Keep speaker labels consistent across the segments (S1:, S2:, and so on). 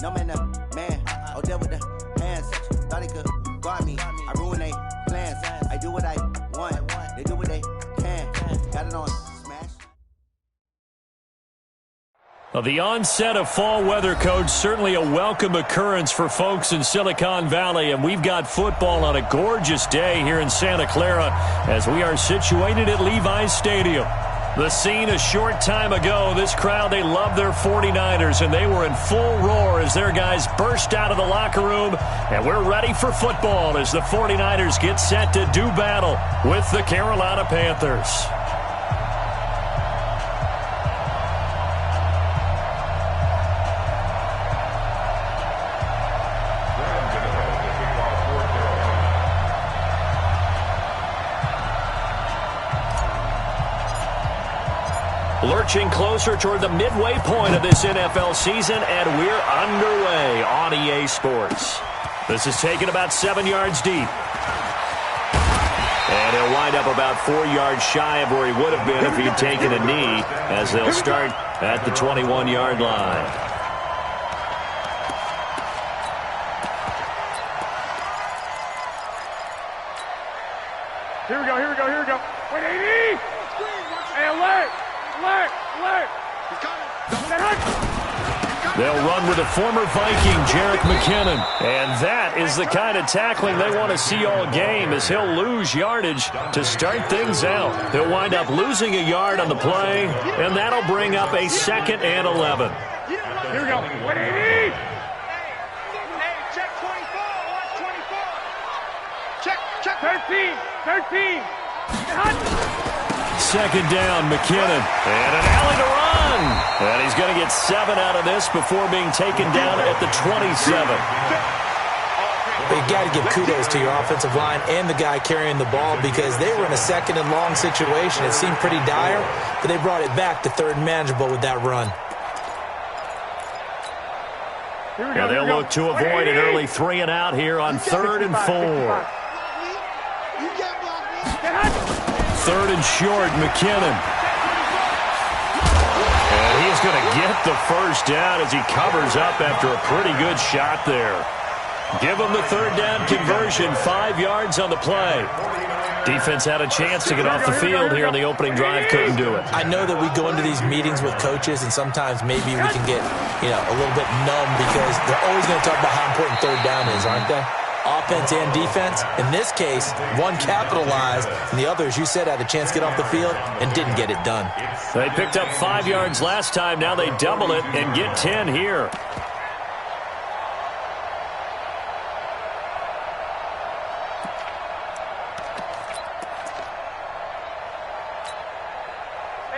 S1: No man, man. Oh, there with the hands. Thought he could guard me. I ruin they plans. I do what I want. They do what they can. Got it on smash.
S2: Well, the onset of fall weather, Coach, certainly a welcome occurrence for folks in Silicon Valley, and we've got football on a gorgeous day here in Santa Clara as we are situated at Levi's Stadium. The scene a short time ago, this crowd, they love their 49ers, and they were in full roar as their guys burst out of the locker room, and we're ready for football as the 49ers get set to do battle with the Carolina Panthers. Lurching closer toward the midway point of this NFL season, and we're underway on EA Sports. This is taken about 7 yards deep. And he'll wind up about 4 yards shy of where he would have been if he'd taken a knee, as they'll start at the 21-yard line.
S3: Here we go, here we go, here we go. Wait, 80! Hey, alert! Alert! Alert!
S2: They'll run with the former Viking, Jerick McKinnon. And that is the kind of tackling they want to see all game, as he'll lose yardage to start things out. He'll wind up losing a yard on the play, and that'll bring up a 2nd and 11.
S3: Here we go. 180!
S4: Hey, check 24. Watch 24. Check.
S3: 13! 13!
S2: 2nd down, McKinnon. And an alley to run. And he's going to get 7 out of this before being taken down at the 27.
S5: But you got to give kudos to your offensive line and the guy carrying the ball, because they were in a 2nd and long situation. It seemed pretty dire, but they brought it back to 3rd and manageable with that run.
S2: Now they'll look to avoid an early 3 and out here on 3rd and 4. 3rd and short, McKinnon. And he's going to get the first down as he covers up after a pretty good shot there. Give him the 3rd down conversion, 5 yards on the play. Defense had a chance to get off the field here on the opening drive, couldn't do it.
S5: I know that we go into these meetings with coaches, and sometimes maybe we can get, a little bit numb, because they're always going to talk about how important 3rd down is, aren't they? Offense and defense. In this case, one capitalized, and the other, as you said, had a chance to get off the field and didn't get it done.
S2: They picked up 5 yards last time. Now they double it and get 10 here.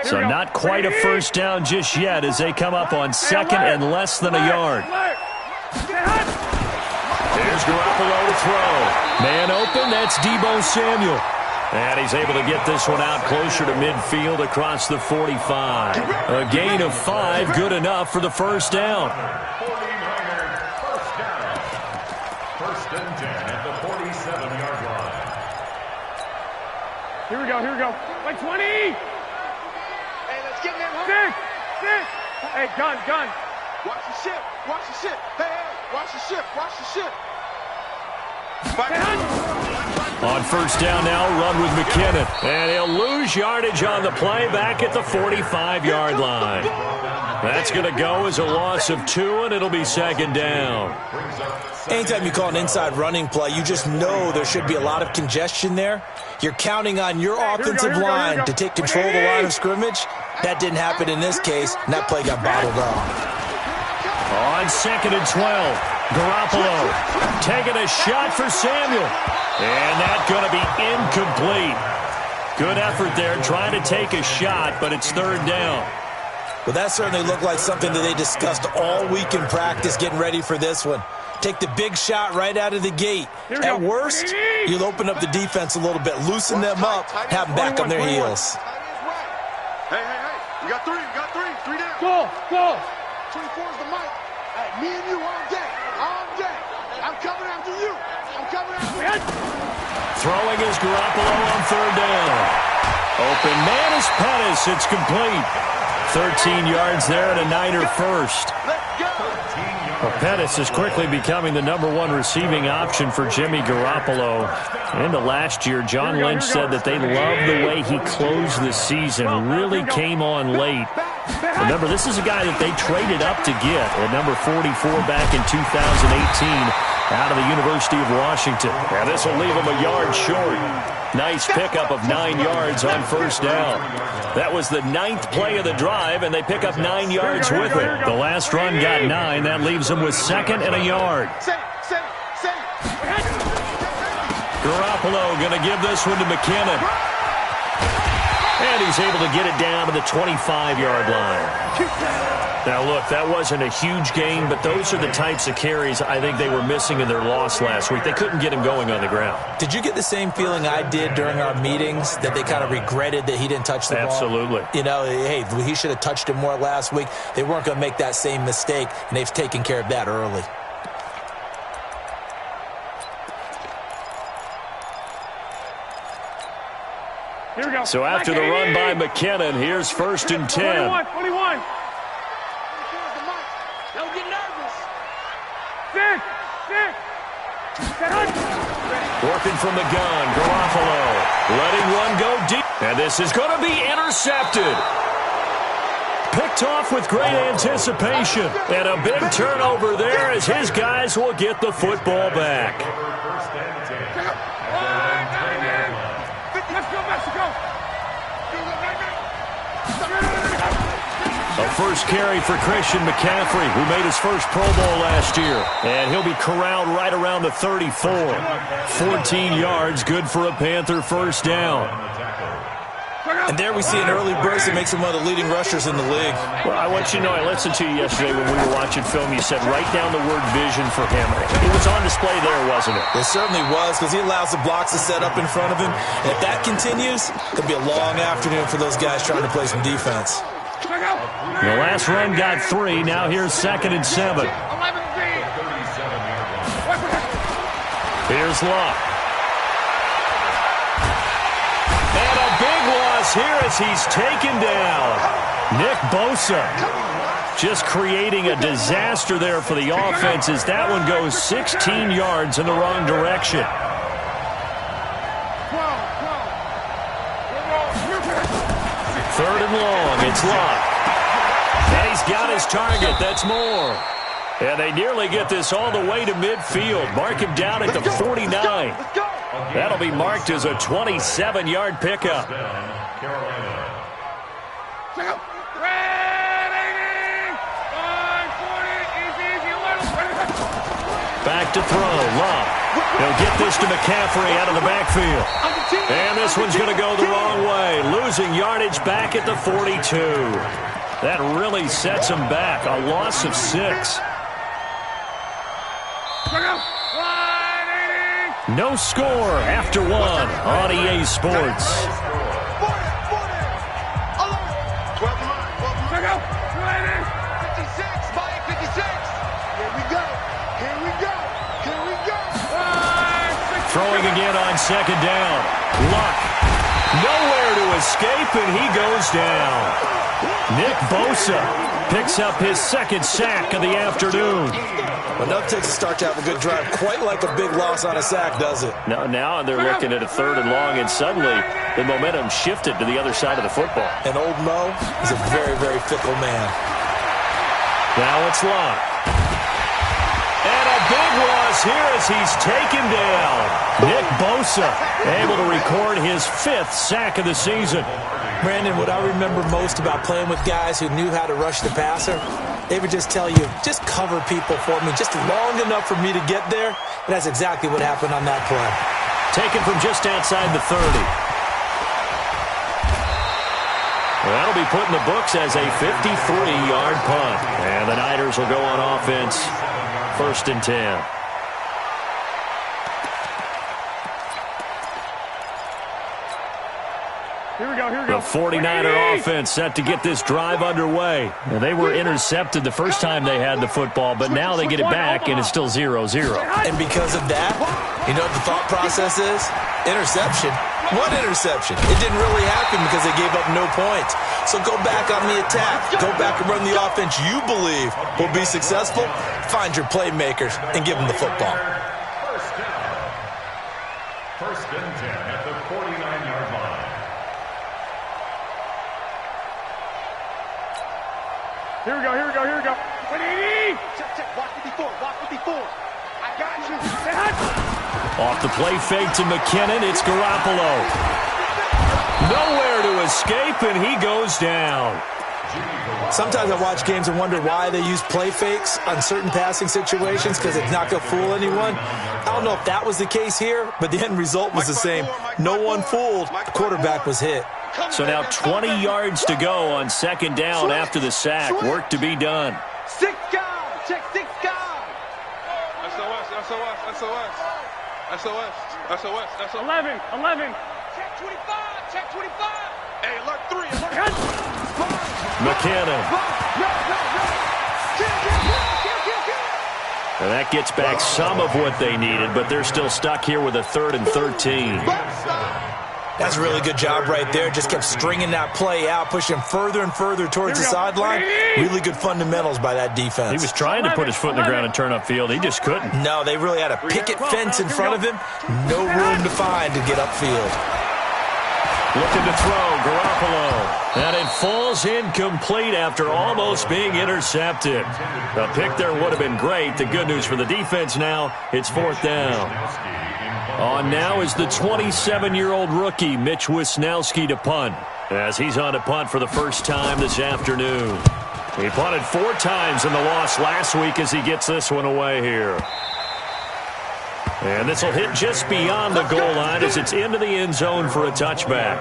S2: So not quite a first down just yet as they come up on 2nd and less than a yard. There's Garoppolo to throw. Man open, that's Deebo Samuel. And he's able to get this one out closer to midfield across the 45. A gain of 5, good enough for the first down.
S6: 49ers first down. 1st and 10 at the 47-yard line.
S3: Here we go, here we go. Like 20!
S4: Hey, let's get them home.
S3: 6! Hey, gun.
S4: Watch the ship. Watch the ship. Hey, watch the ship. Watch the ship.
S2: On first down now, run with McKinnon. And he'll lose yardage on the play back at the 45-yard line. That's going to go as a loss of 2, and it'll be 2nd down.
S5: Anytime you call an inside running play, you just know there should be a lot of congestion there. You're counting on your offensive line to take control of the line of scrimmage. That didn't happen in this case, and that play got bottled up.
S2: On 2nd and 12, Garoppolo taking a shot for Samuel. And that's going to be incomplete. Good effort there trying to take a shot, but it's 3rd down.
S5: Well, that certainly looked like something that they discussed all week in practice getting ready for this one. Take the big shot right out of the gate. At worst, you'll open up the defense a little bit, loosen them up, have them back on their heels.
S4: Hey. We got 3 down.
S3: Go.
S4: 24 is the mic. Hey, me and you all day. I'm coming after you.
S2: Throwing is Garoppolo on 3rd down. Open man is Pettis. It's complete. 13 yards there and a Niner first.
S4: Let's go.
S6: 13 yards.
S2: Well, Pettis is quickly becoming the #1 receiving option for Jimmy Garoppolo. Into last year, John Lynch said that they loved the way he closed the season, really came on late. Remember, this is a guy that they traded up to get at number 44 back in 2018 out of the University of Washington. And this will leave him a yard short. Nice pickup of 9 yards on first down. That was the 9th play of the drive, and they pick up 9 yards with it. The last run got 9. That leaves them with 2nd and a yard. Garoppolo going to give this one to McKinnon. And he's able to get it down to the 25-yard line. Now, look, that wasn't a huge gain, but those are the types of carries I think they were missing in their loss last week. They couldn't get him going on the ground.
S5: Did you get the same feeling I did during our meetings, that they kind of regretted that he didn't touch the ball?
S2: Absolutely.
S5: You know, hey, he should have touched it more last week. They weren't going to make that same mistake, and they've taken care of that early.
S3: Here we go.
S2: So after the run by McKinnon, here's 1st and 10.
S3: 21.
S4: Don't get nervous.
S3: Six.
S2: Working from the gun, Garoppolo letting one go deep. And this is going to be intercepted. Picked off with great anticipation. And a big turnover there as his guys will get the football back.
S3: Let's go, Mexico.
S2: A first carry for Christian McCaffrey, who made his first Pro Bowl last year. And he'll be corralled right around the 34. 14 yards, good for a Panther first down.
S5: And there we see an early burst that makes him one of the leading rushers in the league.
S2: Well, I want you to know, I listened to you yesterday when we were watching film. You said write down the word vision for him. It was on display there, wasn't it?
S5: It certainly was, because he allows the blocks to set up in front of him. And if that continues, it could be a long afternoon for those guys trying to play some defense.
S2: The last run got 3. Now here's 2nd and 7. Here's Luck. And a big loss here as he's taken down. Nick Bosa just creating a disaster there for the offense as that one goes 16 yards in the wrong direction. 3rd and long. It's Luck. And he's got his target. That's more. And they nearly get this all the way to midfield. Mark him down at the 49. That'll be marked as a 27-yard pickup. Back to throw. Luck. He'll get this to McCaffrey out of the backfield. And this one's going to go the wrong way. Losing yardage back at the 42. That really sets him back. A loss of 6. No score after 1 on EA Sports.
S4: 56.
S2: Throwing again on 2nd down. Luck. Nowhere to escape, and he goes down. Nick Bosa picks up his 2nd sack of the afternoon.
S5: Well, that takes a start to have a good drive. Quite like a big loss on a sack, does it?
S2: Now they're looking at a 3rd and long, and suddenly the momentum shifted to the other side of the football.
S5: And old Mo is a very, very fickle man.
S2: Now it's Luck. And a big loss here as he's taken down. Nick Bosa able to record his 5th sack of the season.
S5: Brandon, what I remember most about playing with guys who knew how to rush the passer, they would just tell you, just cover people for me, just long enough for me to get there. And that's exactly what happened on that play.
S2: Taken from just outside the 30. Well, that'll be put in the books as a 53-yard punt. And the Niners will go on offense. 1st and 10.
S3: Here we go.
S2: The 49er offense set to get this drive underway. And they were intercepted the first time they had the football, but now they get it back, and it's still 0-0.
S5: And because of that, you know what the thought process is? Interception. One interception. It didn't really happen because they gave up no points. So go back on the attack. Go back and run the offense you believe will be successful. Find your playmakers and give them the football.
S6: First down. First and 10 at the 49-yard line.
S3: Here we go, here we go, here we go. 180!
S4: Check. Watch me before. I got you.
S2: Off the play fake to McKinnon, it's Garoppolo. Nowhere to escape, and he goes down.
S5: Sometimes I watch games and wonder why they use play fakes on certain passing situations because it's not going to fool anyone. I don't know if that was the case here, but the end result was the same. No one fooled. The quarterback was hit.
S2: So now 20 yards to go on second down after the sack. Work to be done.
S4: 6 guys. Check 6 guys.
S3: SOS. 11.
S4: Check 25. Hey, alert 3.
S2: McKinnon. And that gets back some of what they needed, but they're still stuck here with a 3rd and 13.
S5: That's a really good job right there. Just kept stringing that play out, pushing further and further towards the sideline. Really good fundamentals by that defense.
S2: He was trying to put his foot in the ground and turn upfield. He just couldn't.
S5: No, they really had a picket fence in front of him. No room to find to get upfield.
S2: Looking to throw, Garoppolo. And it falls incomplete after almost being intercepted. The pick there would have been great. The good news for the defense now, it's 4th down. On now is the 27-year-old rookie, Mitch Wisnowski, to punt, as he's on to punt for the first time this afternoon. He punted 4 times in the loss last week as he gets this one away here. And this will hit just beyond the goal line as it's into the end zone for a touchback.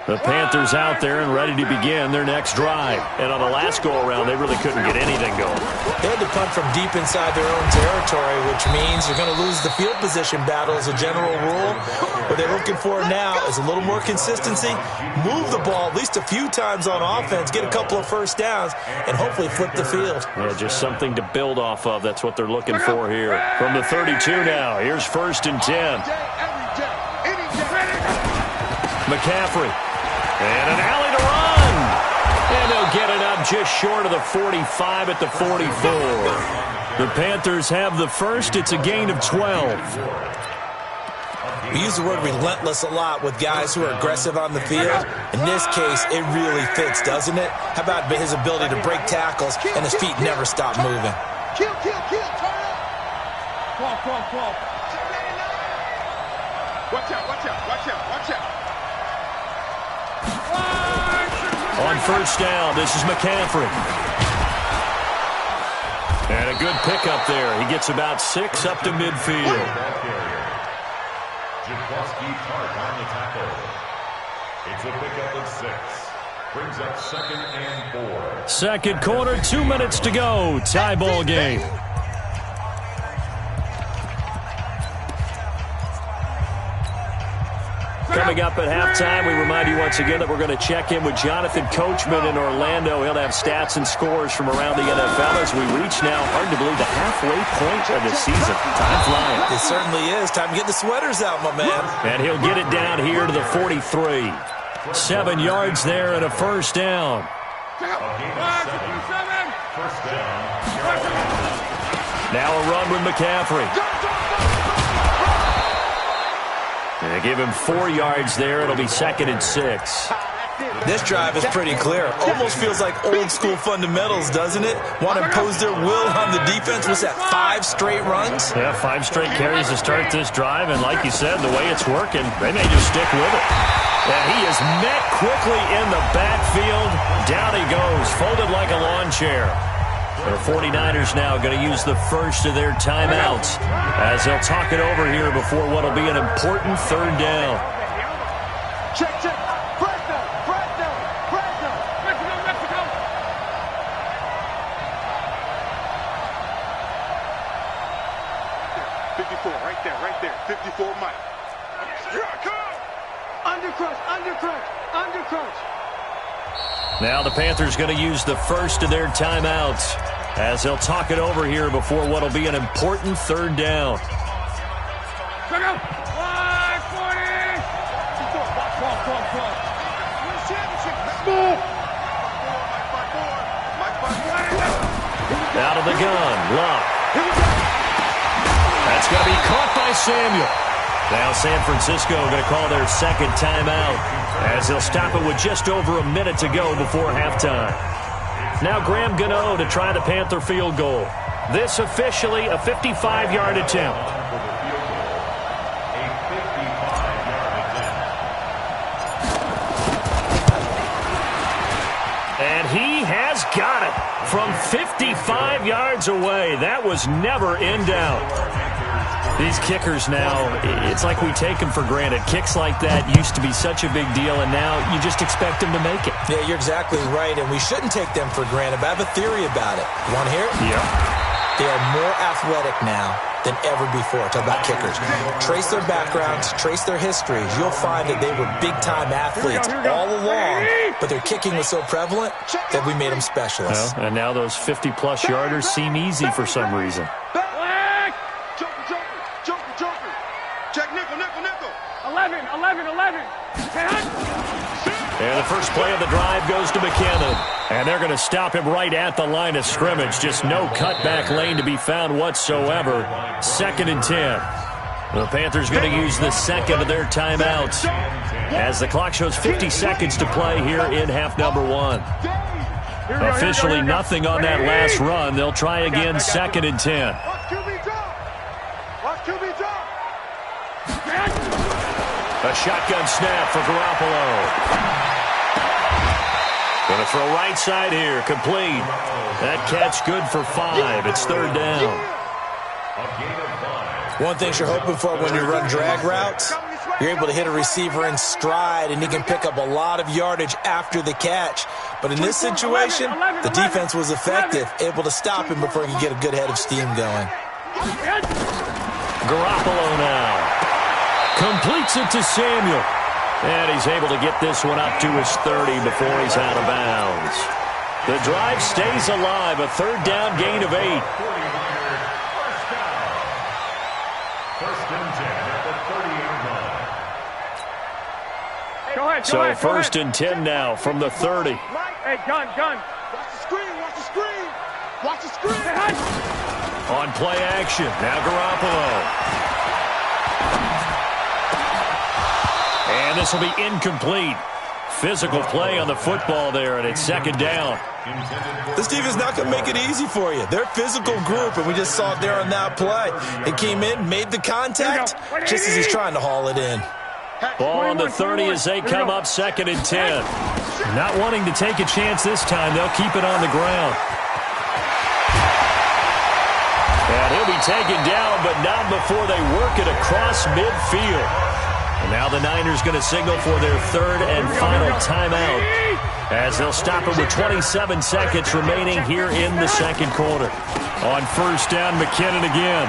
S2: The Panthers out there and ready to begin their next drive. And on the last go-around, they really couldn't get anything going.
S5: They had to punt from deep inside their own territory, which means you're going to lose the field position battle as a general rule. What they're looking for now is a little more consistency, move the ball at least a few times on offense, get a couple of first downs, and hopefully flip the field.
S2: Yeah, just something to build off of. That's what they're looking for here. From the 32 now, here's 1st and 10. McCaffrey. And an alley to run. And they'll get it up just short of the 45 at the 44. The Panthers have the first. It's a gain of 12.
S5: We use the word relentless a lot with guys who are aggressive on the field. In this case, it really fits, doesn't it? How about his ability to break tackles and his feet never stop moving?
S4: Kill. Turn up. 12. Watch out.
S2: On first down, this is McCaffrey. And a good pickup there. He gets about 6 up to midfield.
S6: Jaworski Tartt on the tackle. It's a pickup of 6. Brings up 2nd and 4.
S2: Second quarter, 2 minutes to go. Tie ball game. Coming up at halftime, we remind you once again that we're going to check in with Jonathan Coachman in Orlando. He'll have stats and scores from around the NFL as we reach now, hard to believe, the halfway point of the season. Time flying.
S5: It certainly is. Time to get the sweaters out, my man.
S2: And he'll get it down here to the 43. 7 yards there and a first down. Now a run with McCaffrey. And they give him 4 yards there. It'll be 2nd and 6.
S5: This drive is pretty clear. Almost feels like old school fundamentals, doesn't it? Want to impose their will on the defense. What's that, 5 straight runs?
S2: Yeah, 5 straight carries to start this drive. And like you said, the way it's working, they may just stick with it. And he is met quickly in the backfield. Down he goes, folded like a lawn chair. The 49ers now going to use the first of their timeouts as they'll talk it over here before what will be an important 3rd down.
S4: Check. Fresno. 54, right there. 54, Mike. Here I come. Undercrush.
S2: Now the Panthers going to use the first of their timeouts as they'll talk it over here before what will be an important 3rd down. Out of the gun, Love. That's going to be caught by Samuel. Now San Francisco going to call their second timeout as they'll stop it with just over a minute to go before halftime. Now Graham Gano to try the Panther field goal. This officially a 55-yard attempt. And he has got it from 55 yards away. That was never in doubt. These kickers now, it's like we take them for granted. Kicks like that used to be such a big deal, and now you just expect them to make it.
S5: Yeah, you're exactly right, and we shouldn't take them for granted. But I have a theory about it. You want to hear it?
S2: Yeah.
S5: They are more athletic now than ever before. Talk about kickers. Trace their backgrounds, trace their histories. You'll find that they were big-time athletes all along, but their kicking was so prevalent that we made them specialists.
S2: Well, and now those 50-plus yarders seem easy for some reason.
S4: Check nickel, nickel, nickel.
S3: 11.
S2: And the first play of the drive goes to McKinnon. And they're going to stop him right at the line of scrimmage. Just no cutback lane to be found whatsoever. 2nd and 10. The Panthers going to use the second of their timeouts as the clock shows 50 seconds to play here in half number 1. Officially nothing on that last run. They'll try again 2nd and 10. A shotgun snap for Garoppolo. Going to throw right side here, complete. That catch good for 5. It's 3rd down.
S5: One thing you're hoping for when you run drag routes, you're able to hit a receiver in stride, and he can pick up a lot of yardage after the catch. But in this situation, the defense was effective, able to stop him before he could get a good head of steam going.
S2: Garoppolo now. Completes it to Samuel. And he's able to get this one up to his 30 before he's out of bounds. The drive stays alive. A 3rd down gain of 8.
S6: First and 10 at the 30-yard line.
S3: Go ahead.
S2: So 1st and 10 now from the 30.
S3: Hey, gun.
S4: Watch the screen, watch the screen. Watch the screen.
S2: On play action. Now Garoppolo. And this will be incomplete. Physical play on the football there, and it's 2nd down.
S5: This defense is not going to make it easy for you. They're a physical group, and we just saw it there on that play. He came in, made the contact, just as he's trying to haul it in.
S2: Ball on the 30 as they come up 2nd and 10. Not wanting to take a chance this time, they'll keep it on the ground. And he'll be taken down, but not before they work it across midfield. And now the Niners going to signal for their 3rd and final timeout as they'll stop it with 27 seconds remaining here in the 2nd quarter. On 1st down, McKinnon again.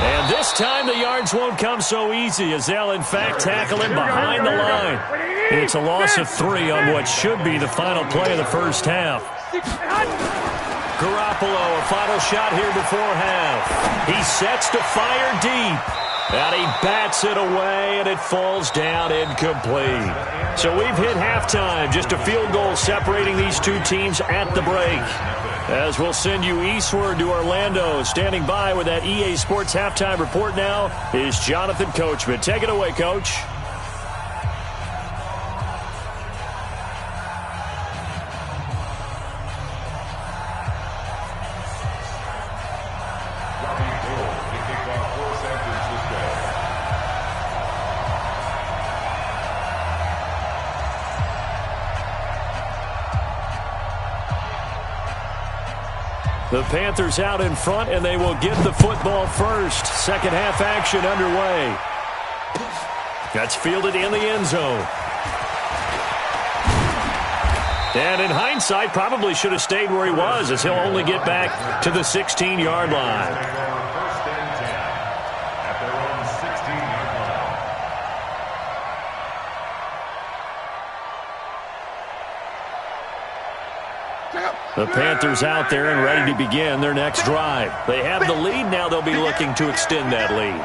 S2: And this time the yards won't come so easy as they'll in fact tackle him behind the line. It's a loss of 3 on what should be the final play of the first half. Garoppolo, a final shot here before half. He sets to fire deep. And he bats it away, and it falls down incomplete. So we've hit halftime. Just a field goal separating these two teams at the break. As we'll send you eastward to Orlando. Standing by with that EA Sports halftime report now is Jonathan Coachman. Take it away, Coach. The Panthers out in front, and they will get the football first. Second half action underway. That's fielded in the end zone. And in hindsight, probably should have stayed where he was, as he'll only get back to the 16-yard line.
S6: First and 10 at their own 16-yard line.
S2: The Panthers out there and ready to begin their next drive. They have the lead. Now they'll be looking to extend that lead.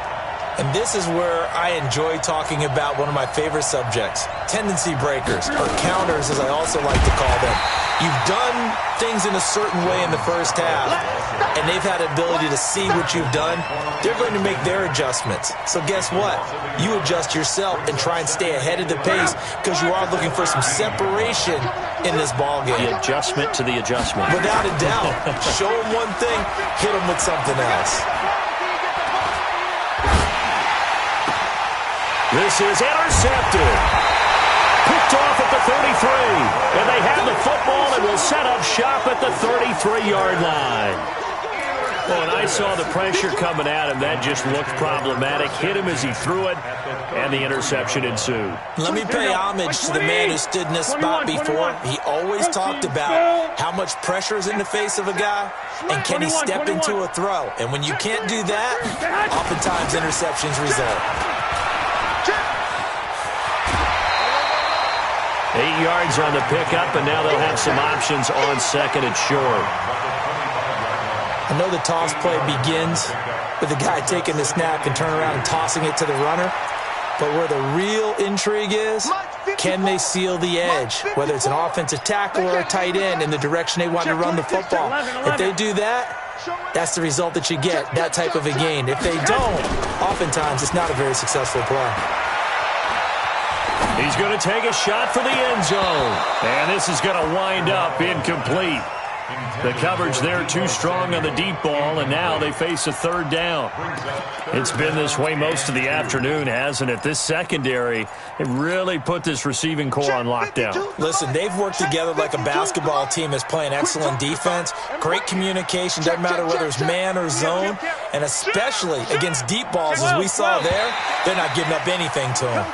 S5: And this is where I enjoy talking about one of my favorite subjects, tendency breakers, or counters as I also like to call them. You've done things in a certain way in the first half, and they've had the ability to see what you've done. They're going to make their adjustments. So guess what? You adjust yourself and try and stay ahead of the pace because you are looking for some separation in this ball game.
S2: The adjustment to the adjustment.
S5: Without a doubt. Show them one thing, hit them with something else.
S2: This is intercepted. Picked off at the 33. And they have the football and will set up shop at the 33-yard line. Well, and I saw the pressure coming at him. That just looked problematic. Hit him as he threw it, and the interception ensued.
S5: Let me pay homage to the man who stood in this spot before. He always talked about how much pressure is in the face of a guy, and can he step into a throw. And when you can't do that, oftentimes interceptions result.
S2: 8 yards on the pickup, and now they'll have some options on second and short.
S5: I know the toss play begins with the guy taking the snap and turning around and tossing it to the runner. But where the real intrigue is, can they seal the edge? Whether it's an offensive tackle or a tight end in the direction they want to run the football. If they do that, that's the result that you get, that type of a gain. If they don't, oftentimes it's not a very successful play.
S2: He's going to take a shot for the end zone. And this is going to wind up incomplete. The coverage there too strong on the deep ball, and now they face a third down. It's been this way most of the afternoon, hasn't it? This secondary, it really put this receiving core on lockdown.
S5: Listen, they've worked together like a basketball team that's playing excellent defense. Great communication, doesn't matter whether it's man or zone, and especially against deep balls as we saw there, they're not giving up anything to them.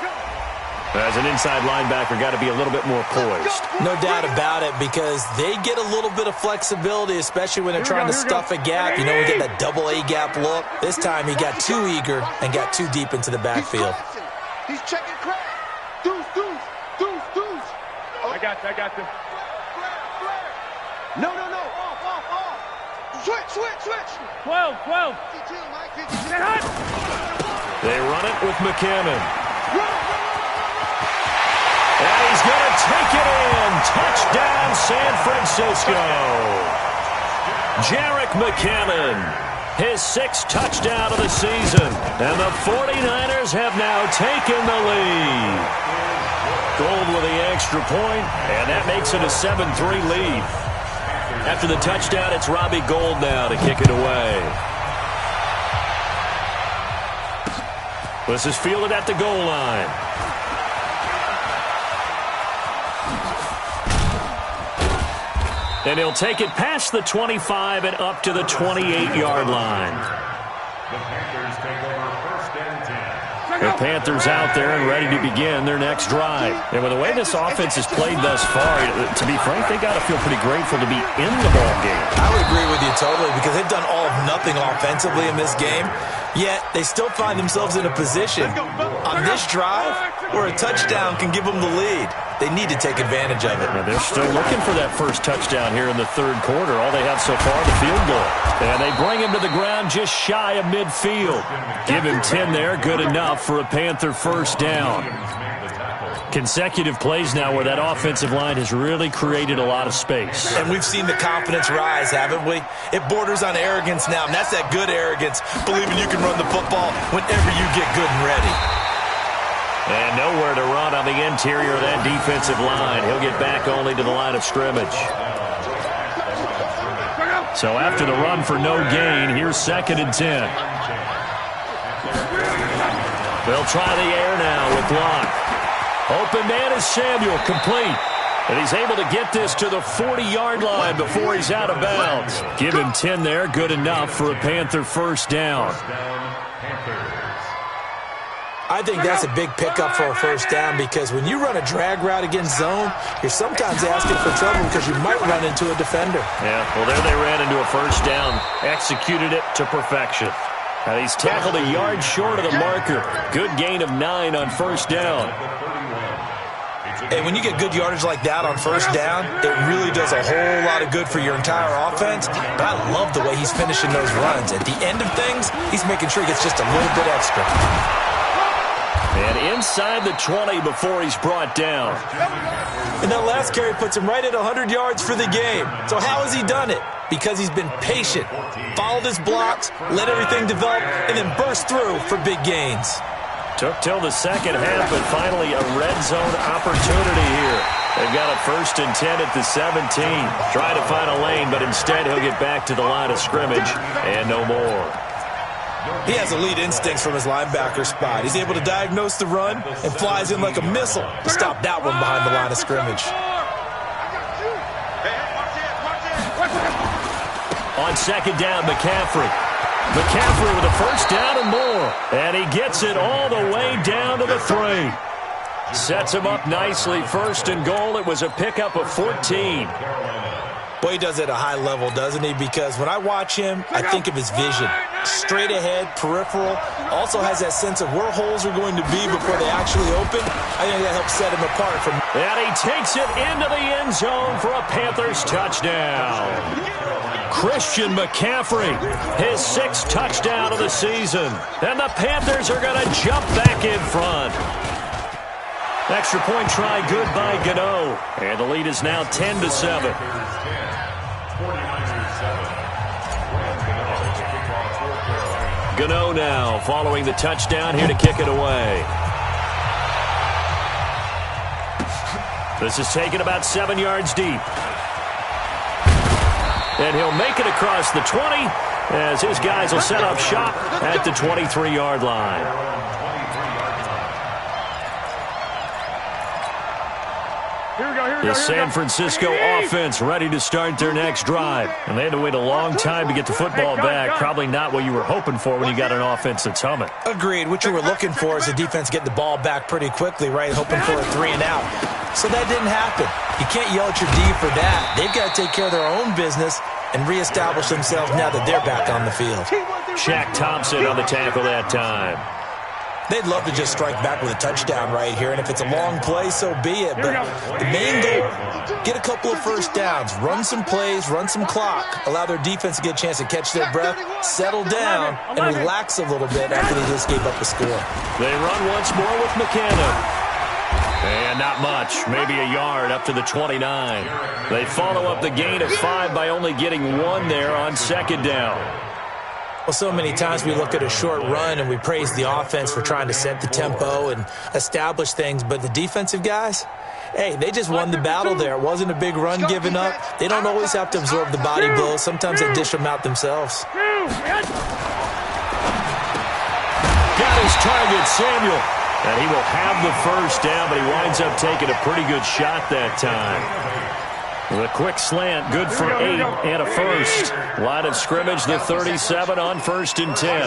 S2: As an inside linebacker, got to be a little bit more poised.
S5: No doubt about it, because they get a little bit of flexibility, especially when they're trying to stuff a gap. You know, we get that double A gap look. This time he got too eager and got too deep into the backfield.
S4: He's checking crap. Deuce.
S3: I got you.
S4: No. Off. Switch.
S3: 12. Get hot.
S2: They run it with McKinnon. And he's going to take it in. Touchdown, San Francisco. Jerick McKinnon, his 6th touchdown of the season. And the 49ers have now taken the lead. Gold with the extra point, and that makes it a 7-3 lead. After the touchdown, it's Robbie Gould now to kick it away. This is fielded at the goal line. And he'll take it past the 25 and up to the 28-yard line. The Panthers out there and ready to begin their next drive. And with the way this offense has played thus far, to be frank, they got to feel pretty grateful to be in the ball game.
S5: I would agree with you totally, because they've done all of nothing offensively in this game, yet they still find themselves in a position on this drive where a touchdown can give them the lead. They need to take advantage of it.
S2: Now they're still looking for that first touchdown here in the third quarter. All they have so far, the field goal. And they bring him to the ground just shy of midfield. Give him 10 there, good enough for a Panther first down. Consecutive plays now where that offensive line has really created a lot of space.
S5: And we've seen the confidence rise, haven't we? It borders on arrogance now, and that's that good arrogance, believing you can run the football whenever you get good and ready.
S2: And nowhere to run on the interior of that defensive line. He'll get back only to the line of scrimmage. So after the run for no gain, here's 2nd and 10. They'll try the air now with Locke. Open man is Samuel, complete. And he's able to get this to the 40-yard line before he's out of bounds. Give him 10 there, good enough for a Panther first down.
S5: I think that's a big pickup for a first down, because when you run a drag route against zone, you're sometimes asking for trouble because you might run into a defender.
S2: Yeah, well, there they ran into a first down, executed it to perfection. Now he's tackled a yard short of the marker. Good gain of 9 on first down.
S5: And when you get good yardage like that on first down, it really does a whole lot of good for your entire offense. But I love the way he's finishing those runs. At the end of things, he's making sure he gets just a little bit extra.
S2: And inside the 20 before he's brought down.
S5: And that last carry puts him right at 100 yards for the game. So how has he done it? Because he's been patient, followed his blocks, let everything develop, and then burst through for big gains.
S2: Took till the second half, but finally a red zone opportunity here. They've got a 1st and 10 at the 17. Try to find a lane, but instead he'll get back to the line of scrimmage and no more.
S5: He has elite instincts from his linebacker spot. He's able to diagnose the run and flies in like a missile to stop that one behind the line of scrimmage.
S2: On 2nd down, McCaffrey. McCaffrey with a 1st down and more. And he gets it all the way down to the 3. Sets him up nicely. 1st and goal. It was a pickup of 14.
S5: Boy, he does it at a high level, doesn't he? Because when I watch him, I think of his vision. Straight ahead, peripheral. Also has that sense of where holes are going to be before they actually open. I think that helps set him apart from...
S2: And he takes it into the end zone for a Panthers touchdown. Christian McCaffrey, his 6th touchdown of the season. And the Panthers are going to jump back in front. Extra point try good by Gano. And the lead is now 10-7. Gano now following the touchdown here to kick it away. This is taken about 7 yards deep. And he'll make it across the 20 as his guys will set up shop at the 23-yard line. The San Francisco offense ready to start their next drive. And they had to wait a long time to get the football back. Probably not what you were hoping for when you got an offense that's humming.
S5: Agreed. What you were looking for is the defense getting the ball back pretty quickly, right? Hoping for a 3 and out. So that didn't happen. You can't yell at your D for that. They've got to take care of their own business and reestablish themselves now that they're back on the field.
S2: Shaq Thompson on the tackle that time.
S5: They'd love to just strike back with a touchdown right here, and if it's a long play, so be it. But the main goal, get a couple of 1st downs, run some plays, run some clock, allow their defense to get a chance to catch their breath, settle down, and relax a little bit after they just gave up a score.
S2: They run once more with McKinnon. And not much, maybe a yard up to the 29. They follow up the gain of 5 by only getting 1 there on 2nd down.
S5: Well, so many times we look at a short run and we praise the offense for trying to set the tempo and establish things, but the defensive guys, hey, they just won the battle there. It wasn't a big run given up. They don't always have to absorb the body blows. Sometimes they dish them out themselves.
S2: Got his target, Samuel. And he will have the 1st down, but he winds up taking a pretty good shot that time. The quick slant, good for 8 and a 1st. Line of scrimmage, the 37 on 1st and 10.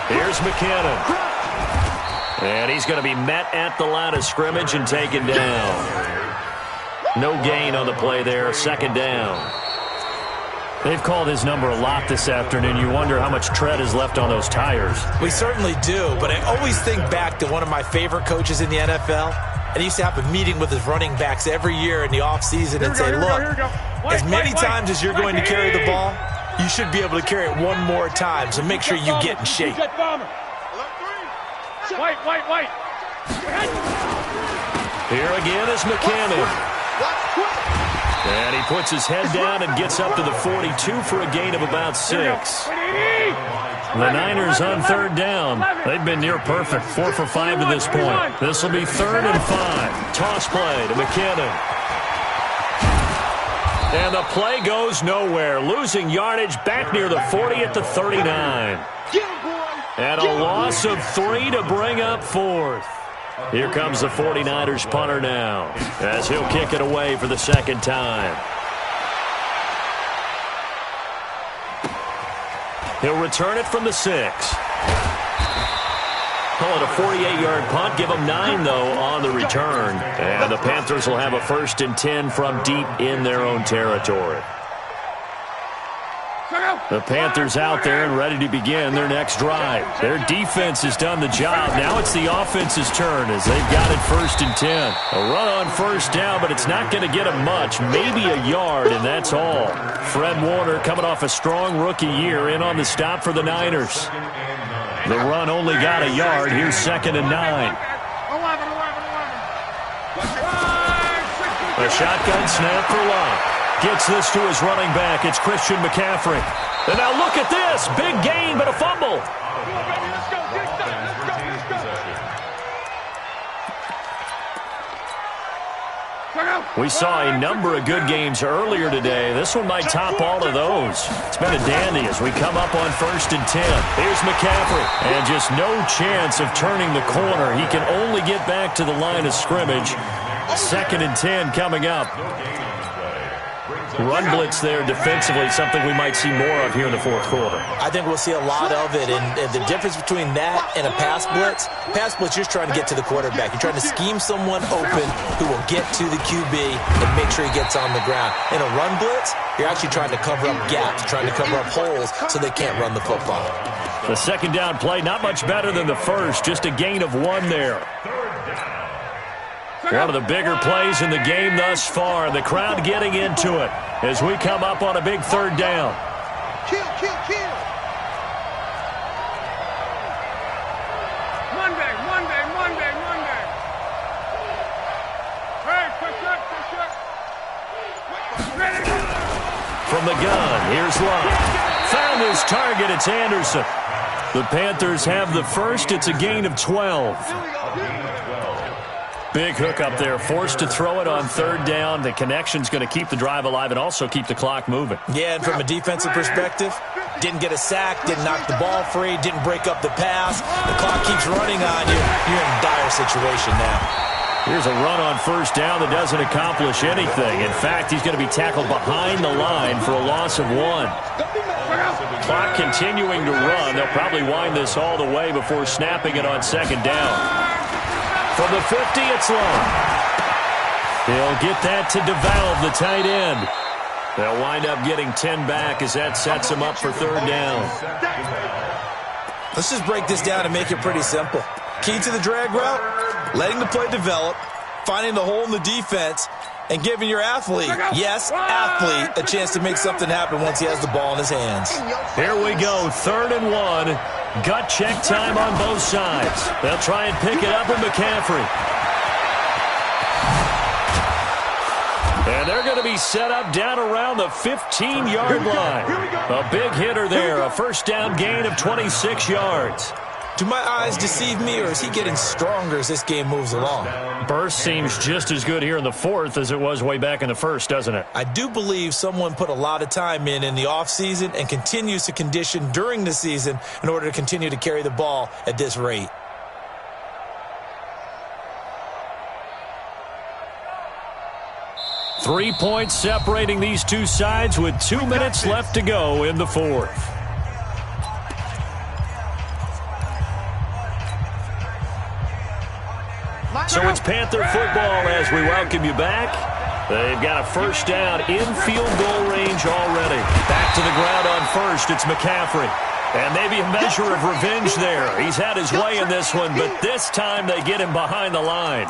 S2: Here's McKinnon. And he's going to be met at the line of scrimmage and taken down. No gain on the play there, 2nd down. They've called his number a lot this afternoon. You wonder how much tread is left on those tires.
S5: We certainly do, but I always think back to one of my favorite coaches in the NFL. And he used to have a meeting with his running backs every year in the offseason and say, look, as many times as you're going to carry the ball, you should be able to carry it one more time, so make sure you get in shape.
S3: White.
S2: Here again is McCannon. And he puts his head down and gets up to the 42 for a gain of about 6. The Niners on 3rd down. They've been near perfect, 4 for 5 to this point. This will be 3rd and 5. Toss play to McKinnon. And the play goes nowhere. Losing yardage back near the 40 at the 39. And a loss of 3 to bring up 4th. Here comes the 49ers punter now as he'll kick it away for the 2nd time. He'll return it from the 6. Call it a 48-yard punt. Give them 9, though, on the return. And the Panthers will have a 1st and 10 from deep in their own territory. The Panthers out there and ready to begin their next drive. Their defense has done the job. Now it's the offense's turn as they've got it 1st and 10. A run on 1st down, but it's not going to get them much. Maybe a yard, and that's all. Fred Warner coming off a strong rookie year in on the stop for the Niners. The run only got a yard. Here's 2nd and 9. A shotgun snap for Love. Gets this to his running back. It's Christian McCaffrey. And now look at this. Big gain, but a fumble. We saw a number of good games earlier today. This one might top all of those. It's been a dandy as we come up on 1st and 10. Here's McCaffrey. And just no chance of turning the corner. He can only get back to the line of scrimmage. 2nd and 10 coming up. Run blitz there defensively, something we might see more of here in the 4th quarter.
S5: I think we'll see a lot of it, and the difference between that and a pass blitz, you're just trying to get to the quarterback. You're trying to scheme someone open who will get to the QB and make sure he gets on the ground. In a run blitz, you're actually trying to cover up gaps, trying to cover up holes so they can't run the football.
S2: The 2nd down play, not much better than the first, just a gain of 1 there. One of the bigger plays in the game thus far. The crowd getting into it as we come up on a big 3rd down.
S4: Kill. Monday. Hey, push up.
S2: From the gun, here's Love. Found his target, it's Anderson. The Panthers have the first. It's a gain of 12. Big hook up there, forced to throw it on 3rd down. The connection's going to keep the drive alive and also keep the clock moving.
S5: Yeah, and from a defensive perspective, didn't get a sack, didn't knock the ball free, didn't break up the pass. The clock keeps running on you. You're in a dire situation now.
S2: Here's a run on 1st down that doesn't accomplish anything. In fact, he's going to be tackled behind the line for a loss of 1. Clock continuing to run. They'll probably wind this all the way before snapping it on 2nd down. From the 50, it's Long. He'll get that to DeValve, the tight end. They'll wind up getting 10 back as that sets them up for 3rd down.
S5: Let's just break this down and make it pretty simple. Key to the drag route, letting the play develop, finding the hole in the defense, and giving your athlete, yes, athlete, a chance to make something happen once he has the ball in his hands.
S2: Here we go, 3rd and 1. Gut check time on both sides. They'll try and pick it up with McCaffrey. And they're going to be set up down around the 15-yard line. A big hitter there, a 1st down gain of 26 yards.
S5: Do my eyes deceive me, or is he getting stronger as this game moves along?
S2: Burst seems just as good here in the 4th as it was way back in the 1st, doesn't it?
S5: I do believe someone put a lot of time in the offseason and continues to condition during the season in order to continue to carry the ball at this rate.
S2: Three points separating these two sides with 2 minutes left to go in the 4th. So it's Panther football as we welcome you back. They've got a 1st down in field goal range already. Back to the ground on 1st, it's McCaffrey. And maybe a measure of revenge there. He's had his way in this one, but this time they get him behind the line.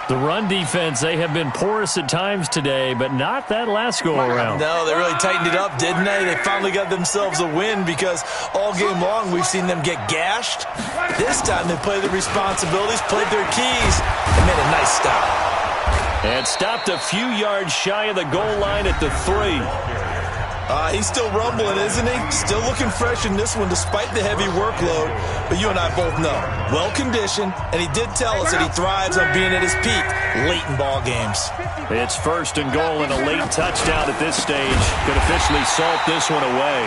S2: The run defense, they have been porous at times today, but not that last go-around.
S5: No, they really tightened it up, didn't they? They finally got themselves a win because all game long we've seen them get gashed. This time they played their responsibilities, played their keys, and made a nice stop.
S2: And stopped a few yards shy of the goal line at the 3.
S5: He's still rumbling, isn't he? Still looking fresh in this one despite the heavy workload. But you and I both know, well-conditioned, and he did tell us that he thrives on being at his peak late in ball games.
S2: It's 1st and goal and a late touchdown at this stage. Could officially salt this one away.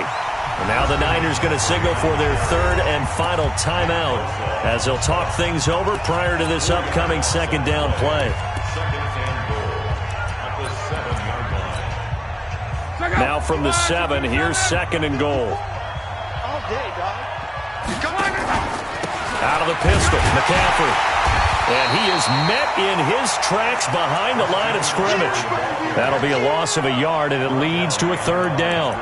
S2: And now the Niners going to signal for their 3rd and final timeout as they'll talk things over prior to this upcoming 2nd down play. Now from the 7, here's 2nd and goal.
S4: All day, dog.
S2: Out of the pistol, McCaffrey. And he is met in his tracks behind the line of scrimmage. That'll be a loss of a yard, and it leads to a 3rd down.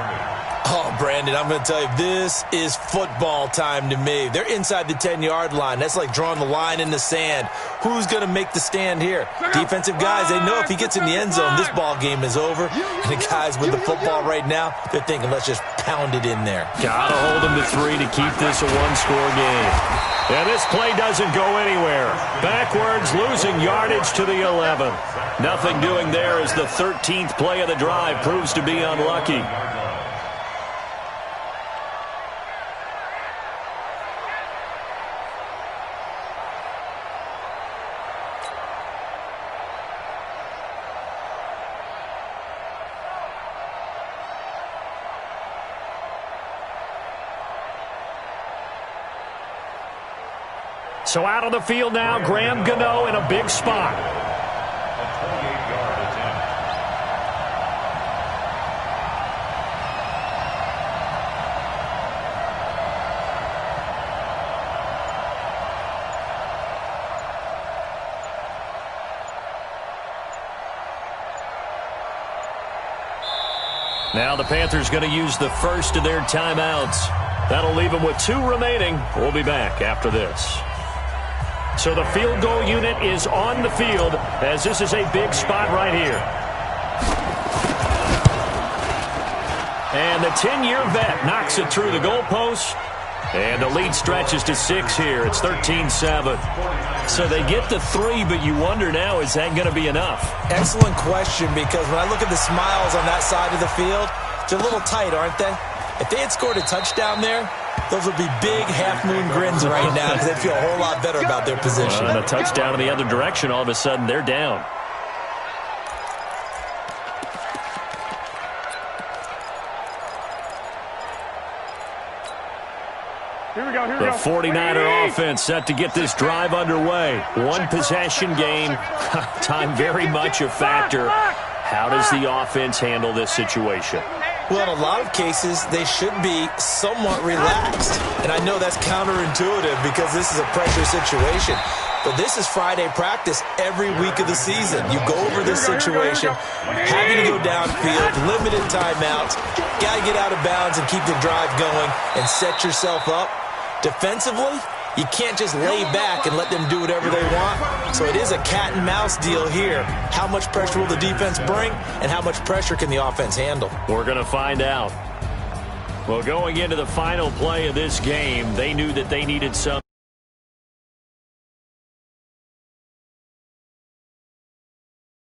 S5: Oh, Brandon, I'm going to tell you, this is football time to me. They're inside the 10-yard line. That's like drawing the line in the sand. Who's going to make the stand here? Defensive guys, they know if he gets in the end zone, this ball game is over. And the guys with the football right now, they're thinking, let's just pound it in there.
S2: Got to hold them to 3 to keep this a one-score game. And this play doesn't go anywhere. Backwards, losing yardage to the 11. Nothing doing there as the 13th play of the drive proves to be unlucky. So out on the field now, Graham Gano in a big spot.
S6: A 28-yard attempt.
S2: Now the Panthers going to use the first of their timeouts. That'll leave them with 2 remaining. We'll be back after this. So the field goal unit is on the field as this is a big spot right here. And the 10-year vet knocks it through the goalpost. And the lead stretches to 6 here. It's 13-7. So they get to 3, but you wonder now, is that going to be enough?
S5: Excellent question, because when I look at the smiles on that side of the field, they're a little tight, aren't they? If they had scored a touchdown there, those would be big half-moon grins right now because they feel a whole lot better about their position.
S2: And a touchdown in the other direction, all of a sudden they're down.
S3: Here we go, here we
S2: The
S3: go.
S2: 49er offense set to get this drive underway. One possession game. Time very much a factor. How does the offense handle this situation?
S5: Well, in a lot of cases, they should be somewhat relaxed. And I know that's counterintuitive because this is a pressure situation. But this is Friday practice every week of the season. You go over this situation, having to go downfield, limited timeouts, got to get out of bounds and keep the drive going and set yourself up. Defensively, you can't just lay back and let them do whatever they want. So it is a cat and mouse deal here. How much pressure will the defense bring, and how much pressure can the offense handle?
S2: We're going to find out. Well, going into the final play of this game, they knew that they needed some.